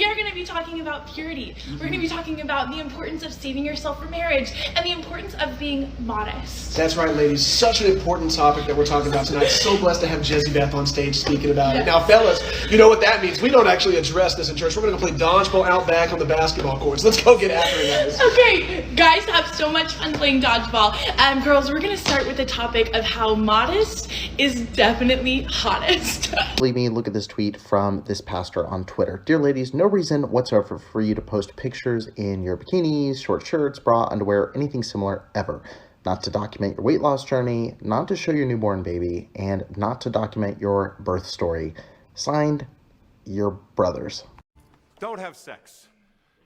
are going to be talking about purity. We're going to be talking about the importance of saving yourself for marriage and the importance of being modest. That's right, ladies. Such an important topic that we're talking about tonight. So blessed to have Jezzy Beth on stage speaking about it. Now, fellas, you know what that means. We don't actually address this in church. We're going to go play dodgeball out back on the basketball courts. Let's go get after it, guys. Okay, guys have so much fun playing dodgeball. Girls, we're going to start with the topic of how modest is definitely hottest. Believe me, look at this tweet from this pastor on Twitter. Dear ladies, no reason whatsoever for you to post pictures in your bikinis, short shirts, bra, underwear, anything similar ever. Not to document your weight loss journey, not to show your newborn baby, and not to document your birth story. Signed, your brothers. Don't have sex,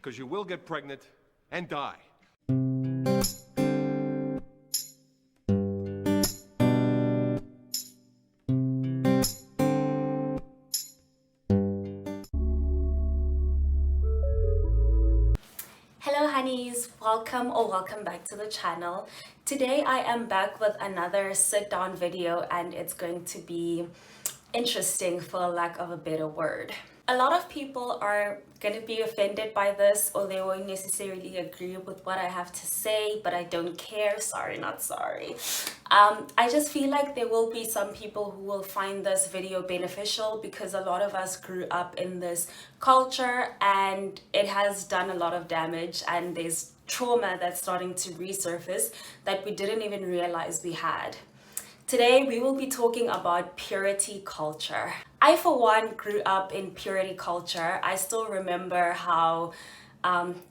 because you will get pregnant and die. Hello honeys, welcome back to the channel. Today I am back with another sit down video and it's going to be interesting for lack of a better word. A lot of people are going to be offended by this, or they won't necessarily agree with what I have to say, but I don't care. Sorry, not sorry. I just feel like there will be some people who will find this video beneficial because a lot of us grew up in this culture and it has done a lot of damage, and there's trauma that's starting to resurface that we didn't even realize we had. Today, we will be talking about purity culture. I, for one, grew up in purity culture. I still remember how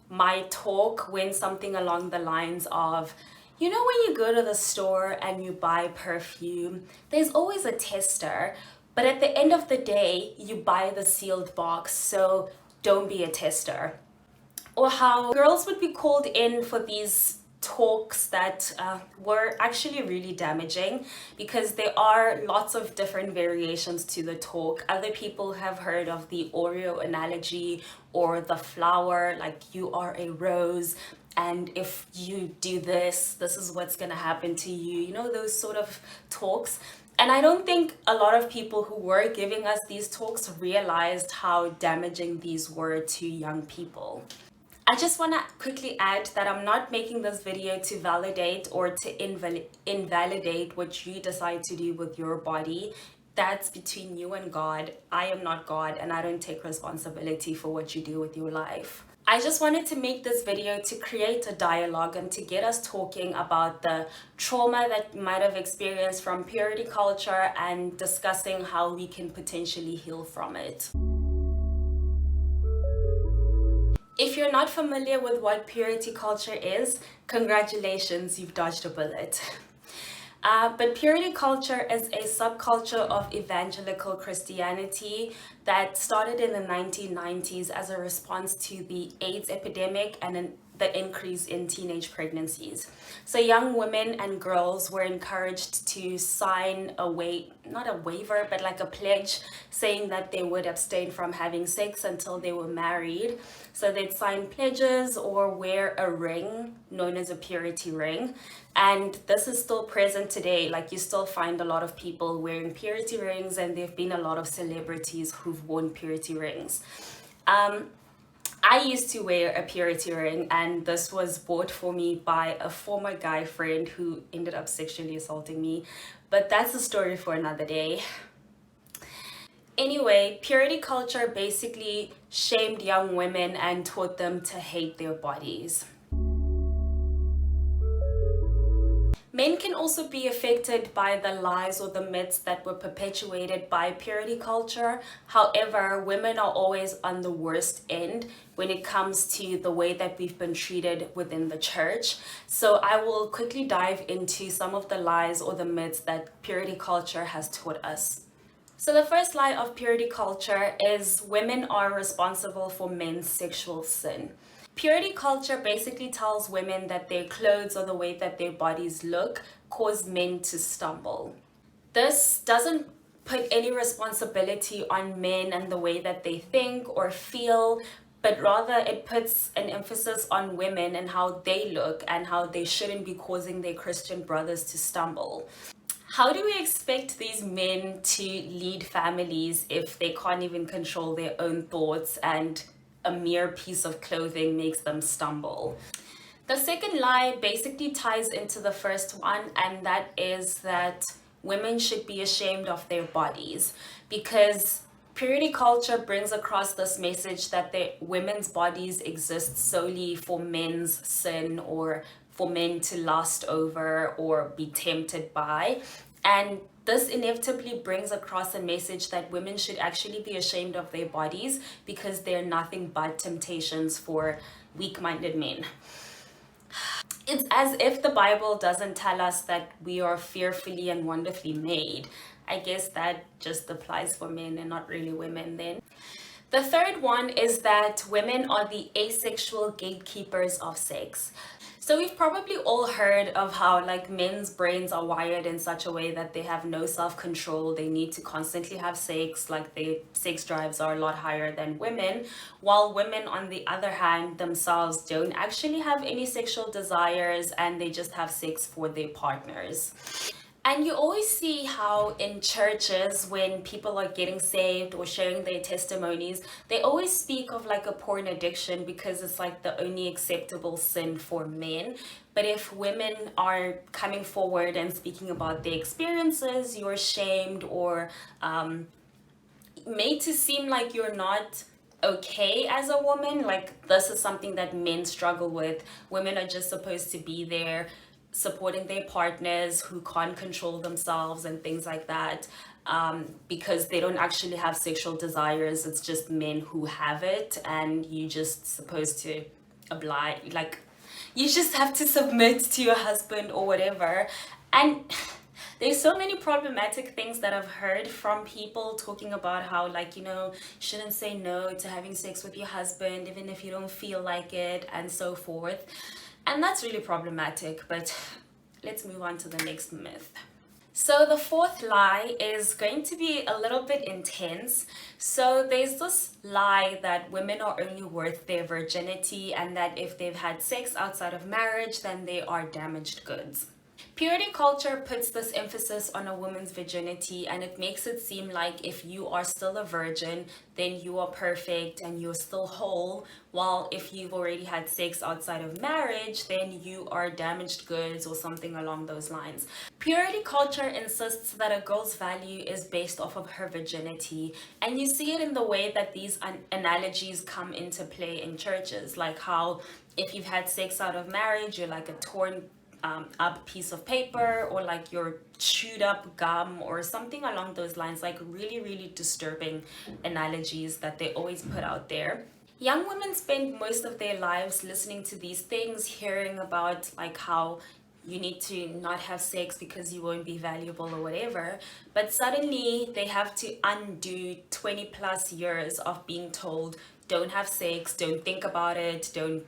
my talk went something along the lines of, you know, when you go to the store and you buy perfume, there's always a tester, but at the end of the day, you buy the sealed box, so don't be a tester. Or how girls would be called in for these talks that were actually really damaging, because there are lots of different variations to the talk. Other people have heard of the Oreo analogy or the flower, like you are a rose, and if you do this, this is what's gonna happen to you, you know, those sort of talks. And I don't think a lot of people who were giving us these talks realized how damaging these were to young people. I just want to quickly add that I'm not making this video to validate or to invalidate what you decide to do with your body. That's between you and God. I am not God, and I don't take responsibility for what you do with your life. I just wanted to make this video to create a dialogue and to get us talking about the trauma that you might have experienced from purity culture and discussing how we can potentially heal from it. If you're not familiar with what purity culture is, congratulations, you've dodged a bullet. But purity culture is a subculture of evangelical Christianity that started in the 1990s as a response to the AIDS epidemic and the increase in teenage pregnancies. So young women and girls were encouraged to sign not a waiver, but like a pledge saying that they would abstain from having sex until they were married. So they'd sign pledges or wear a ring known as a purity ring. And this is still present today. Like, you still find a lot of people wearing purity rings, and there have been a lot of celebrities who've worn purity rings. I used to wear a purity ring, and this was bought for me by a former guy friend who ended up sexually assaulting me. But that's a story for another day. Anyway, purity culture basically shamed young women and taught them to hate their bodies. Men can also be affected by the lies or the myths that were perpetuated by purity culture. However, women are always on the worst end when it comes to the way that we've been treated within the church. So I will quickly dive into some of the lies or the myths that purity culture has taught us. So the first lie of purity culture is women are responsible for men's sexual sin. Purity culture basically tells women that their clothes or the way that their bodies look cause men to stumble. This doesn't put any responsibility on men and the way that they think or feel, but rather it puts an emphasis on women and how they look and how they shouldn't be causing their Christian brothers to stumble. How do we expect these men to lead families if they can't even control their own thoughts and a mere piece of clothing makes them stumble. The second lie basically ties into the first one, and that is that women should be ashamed of their bodies, because purity culture brings across this message that women's bodies exist solely for men's sin, or for men to lust over or be tempted by. And this inevitably brings across a message that women should actually be ashamed of their bodies because they're nothing but temptations for weak-minded men. It's as if the Bible doesn't tell us that we are fearfully and wonderfully made. I guess that just applies for men and not really women then. The third one is that women are the asexual gatekeepers of sex. So we've probably all heard of how like men's brains are wired in such a way that they have no self-control. They need to constantly have sex, like their sex drives are a lot higher than women, while women on the other hand themselves don't actually have any sexual desires and they just have sex for their partners. And you always see how in churches, when people are getting saved or sharing their testimonies, they always speak of like a porn addiction because it's like the only acceptable sin for men. But if women are coming forward and speaking about their experiences, you're shamed or made to seem like you're not okay as a woman. Like this is something that men struggle with. Women are just supposed to be there supporting their partners who can't control themselves and things like that, because they don't actually have sexual desires. It's just men who have it, and you just supposed to oblige, like you just have to submit to your husband or whatever. And there's so many problematic things that I've heard from people talking about how, like, you know, shouldn't say no to having sex with your husband even if you don't feel like it and so forth. And that's really problematic, but let's move on to the next myth. So the fourth lie is going to be a little bit intense. So there's this lie that women are only worth their virginity and that if they've had sex outside of marriage, then they are damaged goods. Purity culture puts this emphasis on a woman's virginity, and it makes it seem like if you are still a virgin, then you are perfect and you're still whole, while if you've already had sex outside of marriage, then you are damaged goods or something along those lines. Purity culture insists that a girl's value is based off of her virginity, and you see it in the way that these analogies come into play in churches, like how if you've had sex out of marriage, you're like a torn up piece of paper, or like your chewed up gum or something along those lines. Like really disturbing analogies that they always put out there. Young women spend most of their lives listening to these things, hearing about like how you need to not have sex because you won't be valuable or whatever, but suddenly they have to undo 20 plus years of being told don't have sex, don't think about it, don't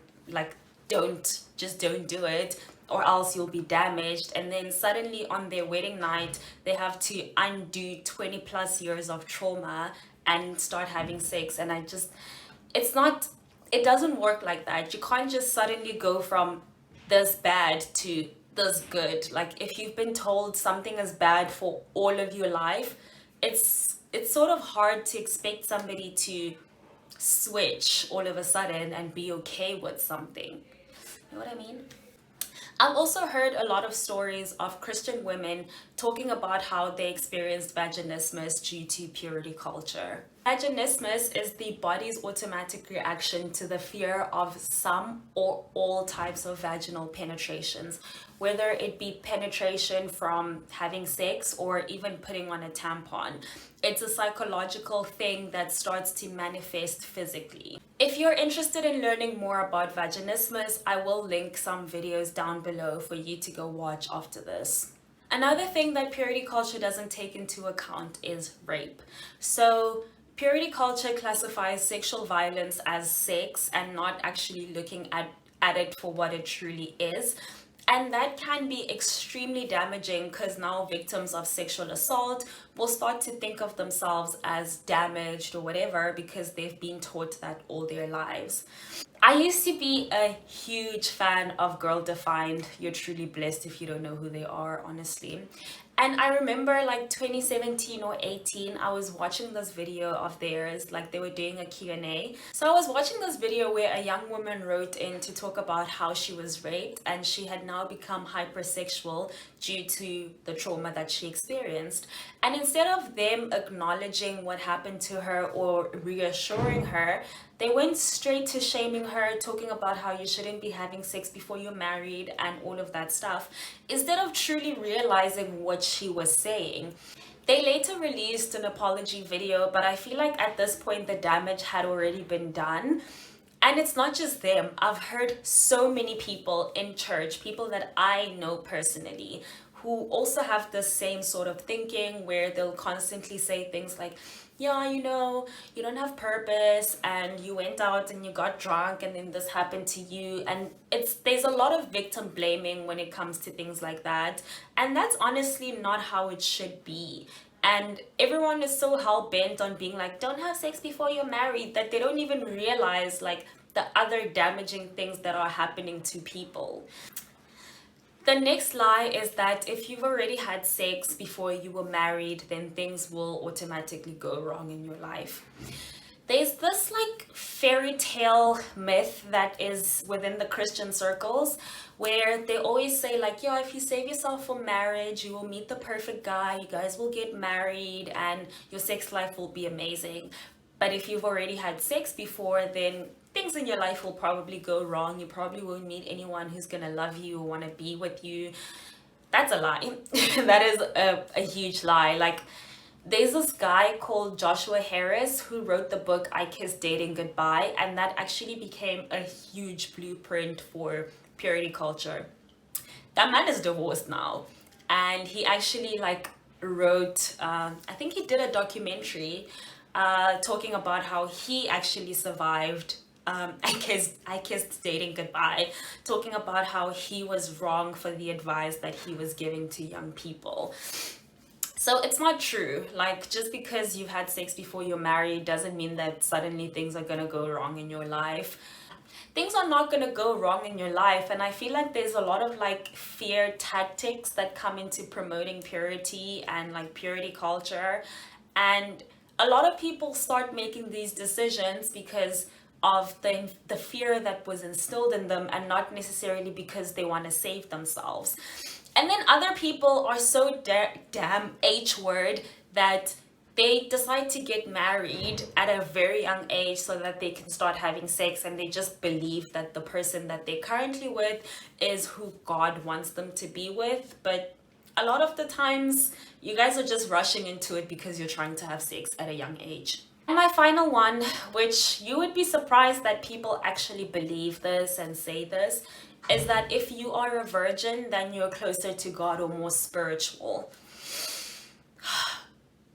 do it, or else you'll be damaged. And then suddenly on their wedding night, they have to undo 20 plus years of trauma and start having sex. And it doesn't work like that. You can't just suddenly go from this bad to this good. Like if you've been told something is bad for all of your life, it's sort of hard to expect somebody to switch all of a sudden and be okay with something. You know what I mean? I've also heard a lot of stories of Christian women talking about how they experienced vaginismus due to purity culture. Vaginismus is the body's automatic reaction to the fear of some or all types of vaginal penetrations, whether it be penetration from having sex or even putting on a tampon. It's a psychological thing that starts to manifest physically. If you're interested in learning more about vaginismus, I will link some videos down below for you to go watch after this. Another thing that purity culture doesn't take into account is rape. So purity culture classifies sexual violence as sex and not actually looking at it for what it truly is. And that can be extremely damaging because now victims of sexual assault will start to think of themselves as damaged or whatever because they've been taught that all their lives. I used to be a huge fan of Girl Defined. You're truly blessed if you don't know who they are, honestly. And I remember like 2017 or 18, I was watching this video of theirs, like they were doing a Q&A. So I was watching this video where a young woman wrote in to talk about how she was raped and she had now become hypersexual due to the trauma that she experienced. And instead of them acknowledging what happened to her or reassuring her, they went straight to shaming her, talking about how you shouldn't be having sex before you're married and all of that stuff, instead of truly realizing what she was saying. They later released an apology video, but I feel like at this point the damage had already been done. And it's not just them. I've heard so many people in church, people that I know personally, who also have the same sort of thinking where they'll constantly say things like, yeah, you know, you don't have purpose and you went out and you got drunk and then this happened to you. And there's a lot of victim blaming when it comes to things like that. And that's honestly not how it should be. And everyone is so hell-bent on being like, don't have sex before you're married, that they don't even realize like the other damaging things that are happening to people. The next lie is that if you've already had sex before you were married, then things will automatically go wrong in your life. There's this like fairy tale myth that is within the Christian circles where they always say like, yeah, if you save yourself for marriage, you will meet the perfect guy, you guys will get married and your sex life will be amazing. But if you've already had sex before, then things in your life will probably go wrong. You probably won't meet anyone who's gonna love you or want to be with you. That's a lie. That is a huge lie. Like, there's this guy called Joshua Harris who wrote the book I Kissed Dating Goodbye, and that actually became a huge blueprint for purity culture. That man is divorced now, and he actually like wrote, I think he did a documentary talking about how he actually survived I kissed dating goodbye, talking about how he was wrong for the advice that he was giving to young people. So it's not true. Like, just because you've had sex before you're married doesn't mean that suddenly things are gonna go wrong in your life. Things are not gonna go wrong in your life, and I feel like there's a lot of like fear tactics that come into promoting purity and like purity culture, and a lot of people start making these decisions because of the fear that was instilled in them and not necessarily because they want to save themselves. And then other people are so damn H-word that they decide to get married at a very young age so that they can start having sex, and they just believe that the person that they're currently with is who God wants them to be with. But a lot of the times you guys are just rushing into it because you're trying to have sex at a young age. And my final one, which you would be surprised that people actually believe this and say this, is that if you are a virgin, then you're closer to God or more spiritual.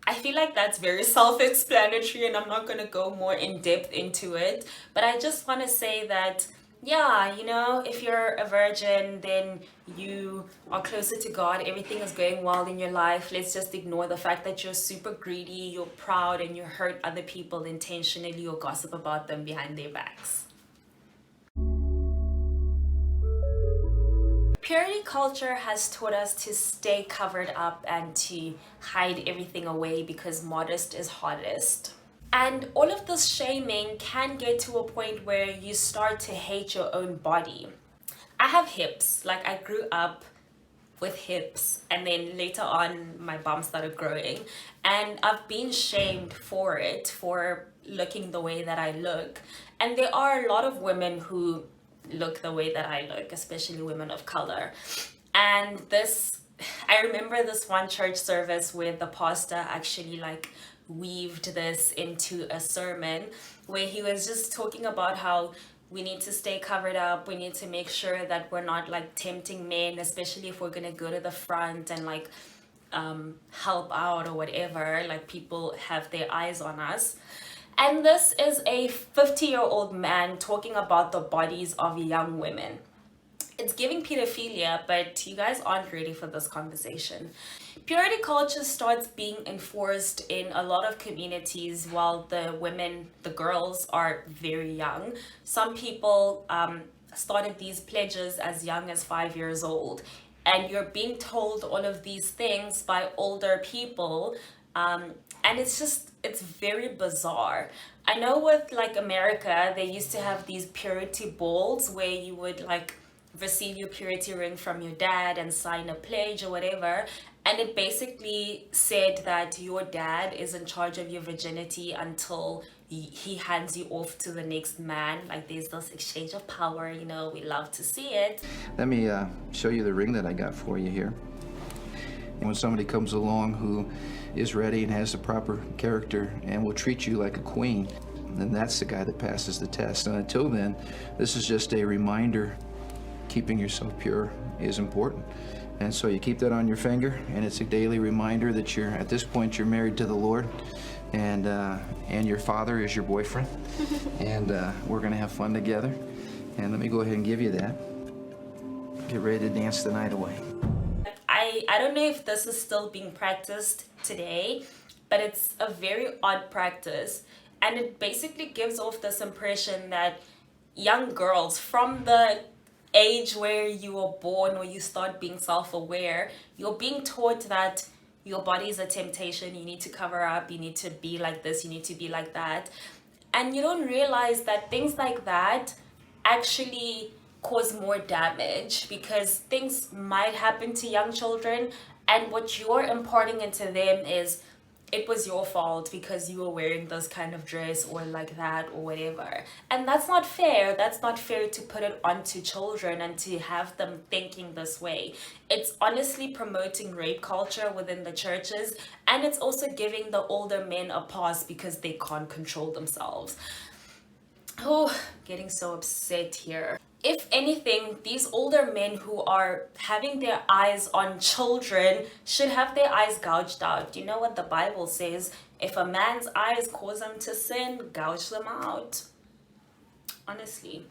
I feel like that's very self-explanatory, and I'm not going to go more in depth into it, but I just want to say that, yeah, you know, if you're a virgin, then you are closer to God, everything is going well in your life. Let's just ignore the fact that you're super greedy, you're proud, and you hurt other people intentionally or gossip about them behind their backs. Purity culture has taught us to stay covered up and to hide everything away because modest is hottest. And all of this shaming can get to a point where you start to hate your own body. I have hips, like I grew up with hips, and then later on my bum started growing, and I've been shamed for it, for looking the way that I look. And there are a lot of women who look the way that I look, especially women of color. And I remember this one church service where the pastor actually like weaved this into a sermon where he was just talking about how we need to stay covered up, we need to make sure that we're not like tempting men, especially if we're gonna go to the front and like help out or whatever, like people have their eyes on us. And this is a 50-year-old man talking about the bodies of young women. It's giving pedophilia, but you guys aren't ready for this conversation. Purity culture starts being enforced in a lot of communities while the women, the girls, are very young. Some people started these pledges as young as 5 years old, and you're being told all of these things by older people, and it's very bizarre. I know with like America, they used to have these purity balls where you would like receive your purity ring from your dad and sign a pledge or whatever, and it basically said that your dad is in charge of your virginity until he hands you off to the next man. Like there's this exchange of power, you know, we love to see it. Let me show you the ring that I got for you here. And when somebody comes along who is ready and has the proper character and will treat you like a queen, then that's the guy that passes the test. And until then, this is just a reminder. Keeping yourself pure is important. And so you keep that on your finger, and it's a daily reminder that you're, at this point, you're married to the Lord, and your father is your boyfriend. And we're gonna have fun together. And let me go ahead and give you that. Get ready to dance the night away. I don't know if this is still being practiced today, but it's a very odd practice, and it basically gives off this impression that young girls from the age where you were born or you start being self-aware, you're being taught that your body is a temptation, you need to cover up, you need to be like this, you need to be like that, and you don't realize that things like that actually cause more damage, because things might happen to young children, and what you're imparting into them is it was your fault because you were wearing this kind of dress or like that or whatever. And that's not fair. That's not fair to put it onto children and to have them thinking this way. It's honestly promoting rape culture within the churches, and it's also giving the older men a pass because they can't control themselves. Oh, getting so upset here. If anything, these older men who are having their eyes on children should have their eyes gouged out. You know what the Bible says? If a man's eyes cause him to sin, gouge them out. Honestly.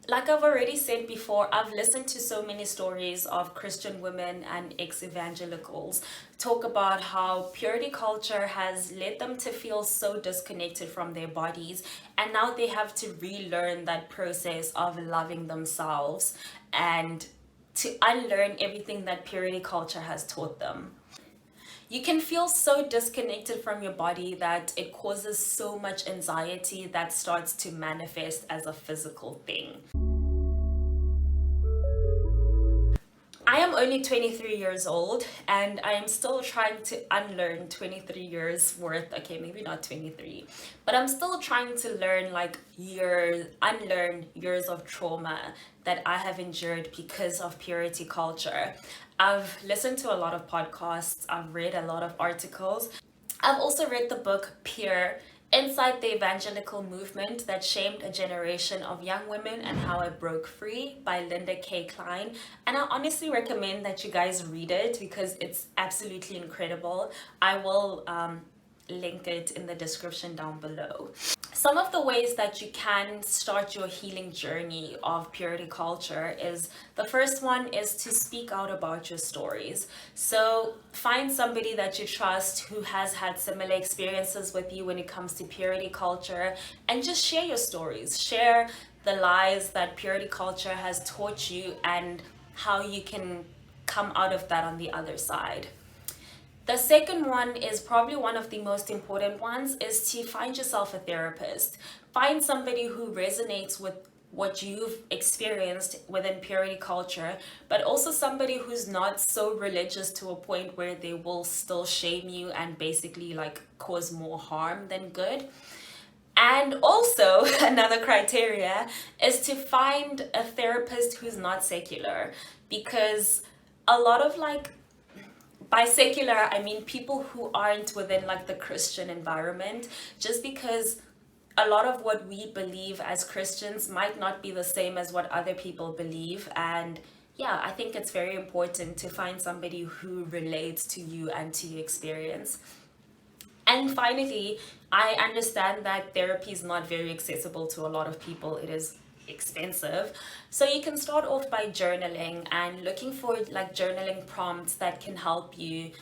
Like I've already said before, I've listened to so many stories of Christian women and ex-evangelicals talk about how purity culture has led them to feel so disconnected from their bodies, and now they have to relearn that process of loving themselves and to unlearn everything that purity culture has taught them. You can feel so disconnected from your body that it causes so much anxiety that starts to manifest as a physical thing. I am only 23 years old, and I am still trying to unlearn 23 years worth, okay, maybe not 23, but I'm still trying to learn unlearn years of trauma that I have endured because of purity culture. I've listened to a lot of podcasts, I've read a lot of articles. I've also read the book Pure, Inside the Evangelical Movement That Shamed a Generation of Young Women and How I Broke Free by Linda K. Klein. And I honestly recommend that you guys read it because it's absolutely incredible. I will link it in the description down below. Some of the ways that you can start your healing journey of purity culture is, the first one is to speak out about your stories. So find somebody that you trust who has had similar experiences with you when it comes to purity culture, and just share your stories. Share the lies that purity culture has taught you and how you can come out of that on the other side. The second one is probably one of the most important ones, is to find yourself a therapist. Find somebody who resonates with what you've experienced within purity culture, but also somebody who's not so religious to a point where they will still shame you and basically like cause more harm than good. And also another criteria is to find a therapist who's not secular, because a lot of by secular, I mean people who aren't within the Christian environment, just because a lot of what we believe as Christians might not be the same as what other people believe. And yeah, I think it's very important to find somebody who relates to you and to your experience. And finally, I understand that therapy is not very accessible to a lot of people. It is expensive. So you can start off by journaling and looking for like journaling prompts that can help you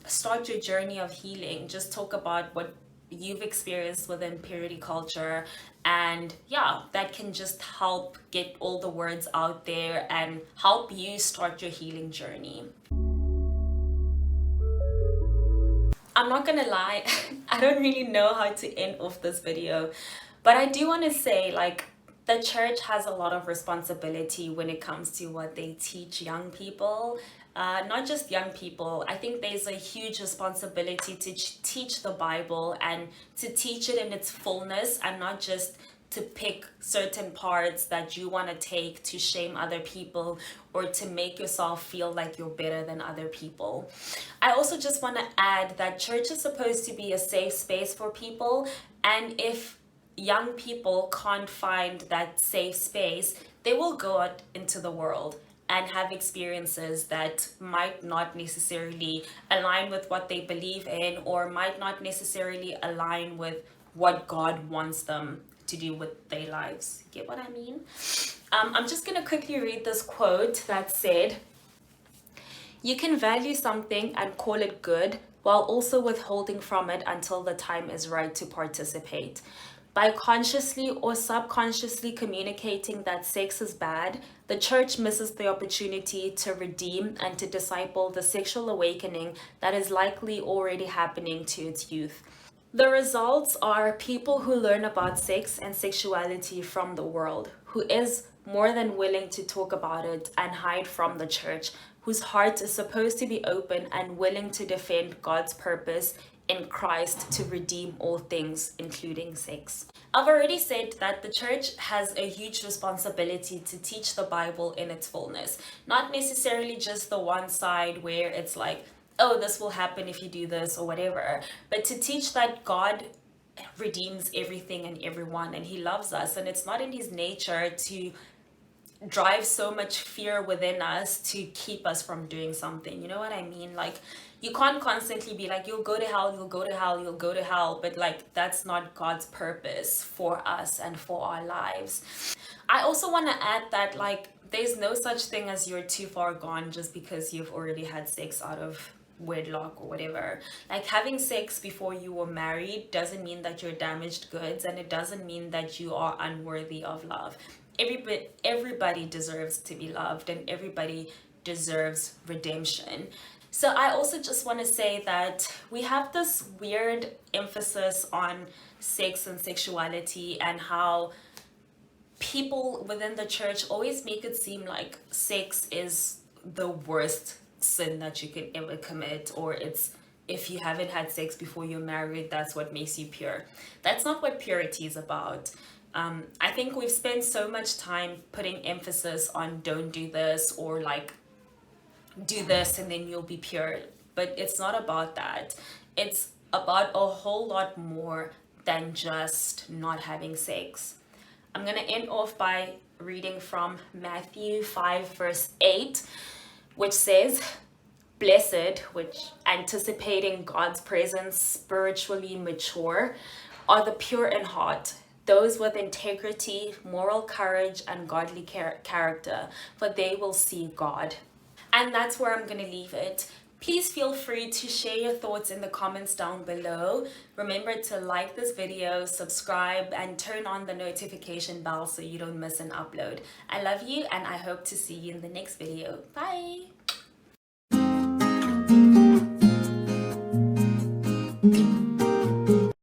start your journey of healing. Just talk about what you've experienced within purity culture, and yeah, that can just help get all the words out there and help you start your healing journey. I'm not gonna lie, I don't really know how to end off this video, but I do want to say, like, the church has a lot of responsibility when it comes to what they teach young people. Not just young people. I think there's a huge responsibility to teach the Bible and to teach it in its fullness, and not just to pick certain parts that you want to take to shame other people or to make yourself feel like you're better than other people. I also just want to add that church is supposed to be a safe space for people, and if young people can't find that safe space, they will go out into the world and have experiences that might not necessarily align with what they believe in, or might not necessarily align with what God wants them to do with their lives. Get what I mean? I'm just gonna quickly read this quote that said, "You can value something and call it good while also withholding from it until the time is right to participate. By consciously or subconsciously communicating that sex is bad, the church misses the opportunity to redeem and to disciple the sexual awakening that is likely already happening to its youth. The results are people who learn about sex and sexuality from the world, who is more than willing to talk about it and hide from the church, whose heart is supposed to be open and willing to defend God's purpose in Christ to redeem all things, including sex." I've already said that the church has a huge responsibility to teach the Bible in its fullness, not necessarily just the one side where it's like, oh, this will happen if you do this or whatever, but to teach that God redeems everything and everyone, and he loves us, and it's not in his nature to drive so much fear within us to keep us from doing something. You know what I mean? Like, you can't constantly be like, you'll go to hell, you'll go to hell, you'll go to hell, but like, that's not God's purpose for us and for our lives. I also want to add that, like, there's no such thing as you're too far gone just because you've already had sex out of wedlock or whatever. Like, having sex before you were married doesn't mean that you're damaged goods, and it doesn't mean that you are unworthy of love. Everybody deserves to be loved, and everybody deserves redemption. So I also just want to say that we have this weird emphasis on sex and sexuality, and how people within the church always make it seem like sex is the worst sin that you can ever commit, or it's, if you haven't had sex before you're married, that's what makes you pure. That's not what purity is about. I think we've spent so much time putting emphasis on don't do this, or like do this and then you'll be pure. But it's not about that. It's about a whole lot more than just not having sex. I'm going to end off by reading from Matthew 5 verse 8, which says, "Blessed," which anticipating God's presence, spiritually mature, "are the pure in heart, those with integrity, moral courage, and godly character, for they will see God." And that's where I'm going to leave it. Please feel free to share your thoughts in the comments down below. Remember to like this video, subscribe, and turn on the notification bell so you don't miss an upload. I love you, and I hope to see you in the next video. Bye!